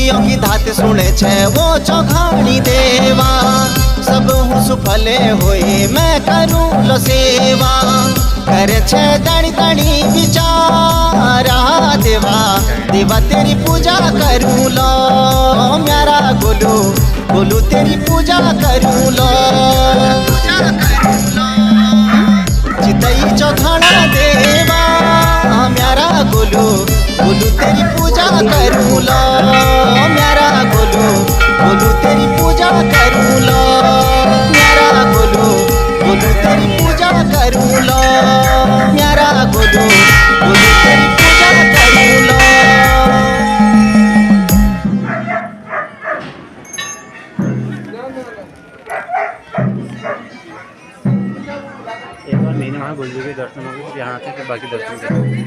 दुखियों की धात सुने छे वो चौघाणी देवा। सब हूँ सुफले होए मैं करूँ लो सेवा। करे छे दाणी दाणी विचारा देवा। देवा तेरी पूजा करूँ लो म्यारा गोलू। गोलू तेरी पूजा करूँ लो। चितई चौघाणा देवा म्यारा गोलू। गोलू तेरी पूजा करूँ लो म्यारा गोलू। गोलू तेरी पूजा करूँ लो म्यारा गोलू। गोलू तेरी पूजा करूँ लो म्यारा गोलू। गोलू तेरी पूजा करूँ लो। एक बार मैंने वहाँ बोल दिया दर्शन होंगे फिर यहाँ आते फिर बाकी दर्शन करेंगे।